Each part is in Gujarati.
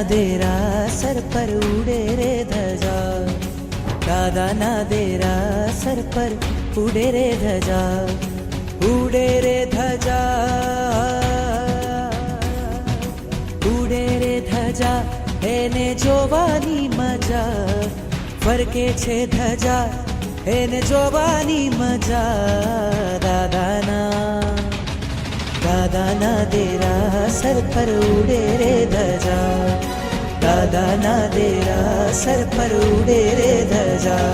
દેરાસર પર ઉડે રે ધજા, દાદાના દેરાસર પર ઉડે રે ધજા, ઉડે રે ધજા, ઉડે રે ધજા, એને જોવાની મજા, ફરકે છે ધજા, એને જોવાની મજા. દાદાના દેરાસર પર ઉડે રે ધજા, દાદાના દેરાસર પર ઉડે રે ધજા.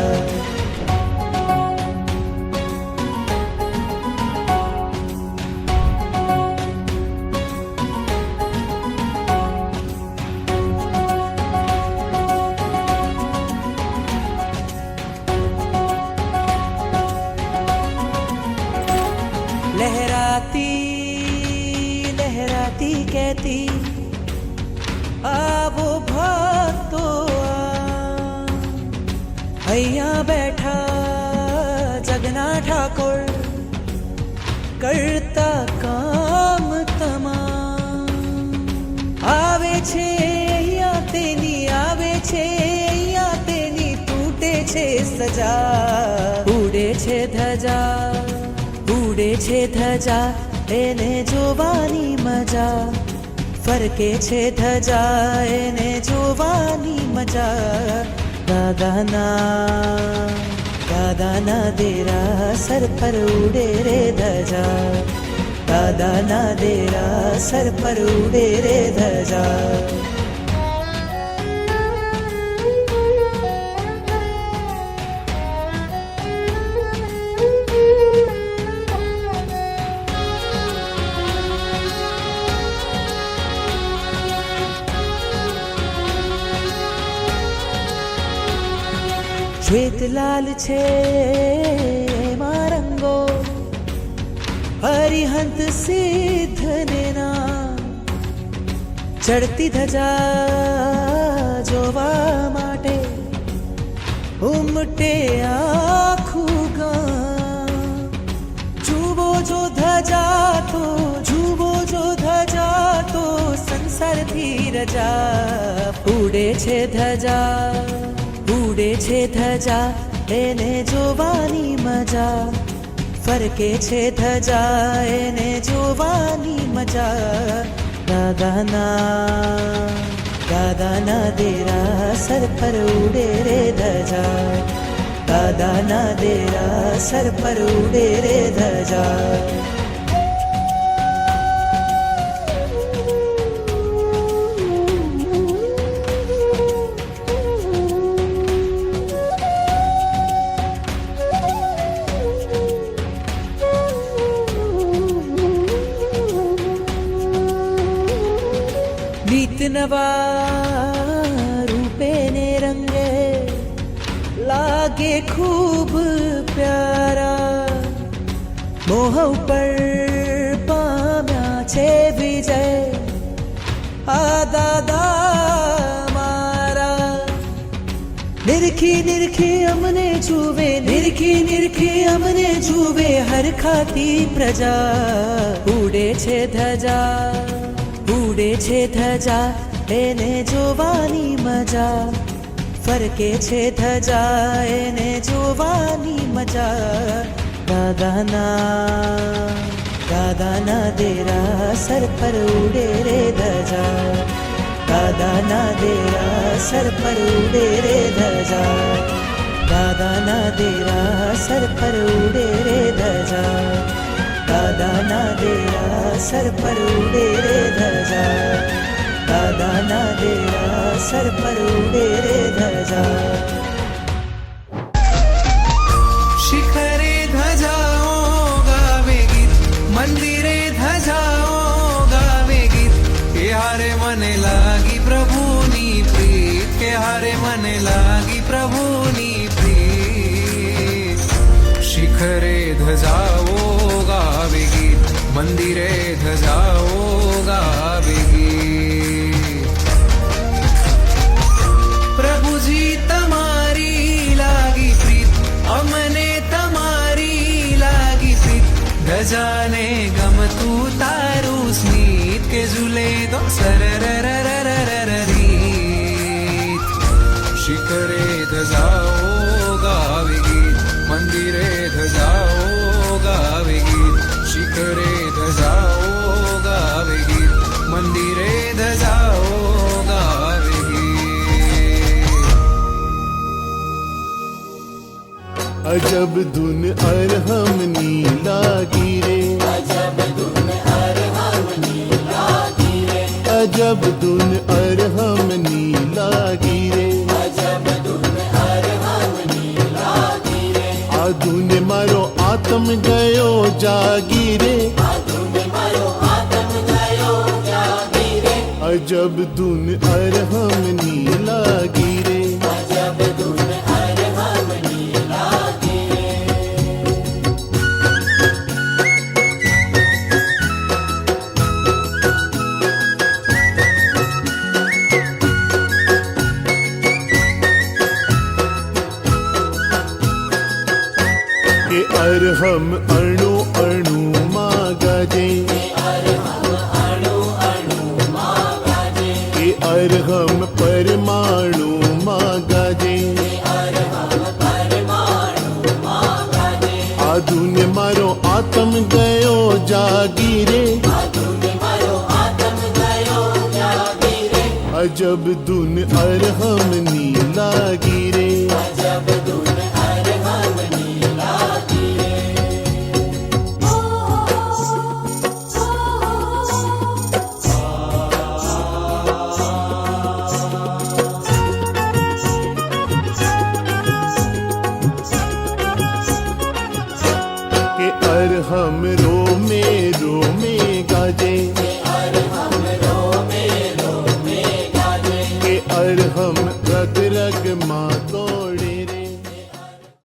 लहराती लहराती कहती आवो भक्तो અહીંયા બેઠા જગના ઠાકોર કરતા કામ તમામ. આવે છે અહીંયા તેની, આવે છે અહીંયા તેની, તૂટે છે સજા. ઉડે છે ધજા, ઉડે છે ધજા, એને જોવાની મજા, ફરકે છે ધજા, એને જોવાની મજા. દાદાના દેરાસર પર ઉડે રે ધજા, દાદાના દેરાસર પર ઉડે રે ધજા. શ્વેત લાલ છે એમાં રંગો, હરિહંત સિદ્ધને નામ. ચડતી ધજા જોવા માટે ઉમટે આખું ગામ. જુઓ જો ધજા તો, જુઓ જો ધજા તો, સંસારથી રજા. ઉડે છે ધજા, ઉડે છે ધજા, એને જોવાની મજા, ફરકે છે ધજા, એને જોવાની મજા. દાદાના દેરાસર પર ઉડે રે ધજા, દાદાના દેરાસર પર ઉડે રે ધજા. નીત નવા રૂપે ને રંગે લાગે ખૂબ પ્યારા. મોહ ઉપર પામ્યા છે વિજય આ દાદા મારા. નિરખી નિરખી અમને જુએ, નિરખી નિરખી અમને જુએ, હરખાતી પ્રજા. ઉડે છે ધજા, ઉડે છે ધજા, એને જોવાની મજા, ફરકે છે ધજા, એને જોવાની મજા. દાદાના દેરાસર પર ઉડે રે ધજા, દાદાના દેરાસર પર ઉડે રે ધજા, દાદાના દેરાસર પર ઉડે રે ધજા, દાદાના દેરાસર પર ઉડે રે ધજા, દાદાના દેરાસર પર ઉડે રે ધજા. શિખરે ધજાઓ ગાવે ગીત, મંદિરે ધજાઓ ગાવે ગીત, કે હારે મને લાગી પ્રભુની પ્રીત, કે હારે મને લાગી પ્રભુની પ્રીત. શિખરે ધજાઓ ગાવે ગીત, મંદિરે ધજાઓ ગાવે ગીત. પ્રભુજી તમારી લાગી પ્રીત, અમને તમારી લાગી પ્રીત. ધજાને ગમતું તારું સ્મિત, કે ઝૂલે તો સરરરરરરરી. अजब धुन अरहमनी लागी रे अजब धुन अरहमनी लागी रे आ धुन मारो आत्म गयो जागी रे अजब धुन अरहमनी लागी रे के अरहम अणु अणु माँ गाजे के अरहम परमाणु माँ गाजे आधुन मारो आत्म गयो जागी रे अजब धुन अरहमनी लागी रे के अरहम रोमे रोमे गाजे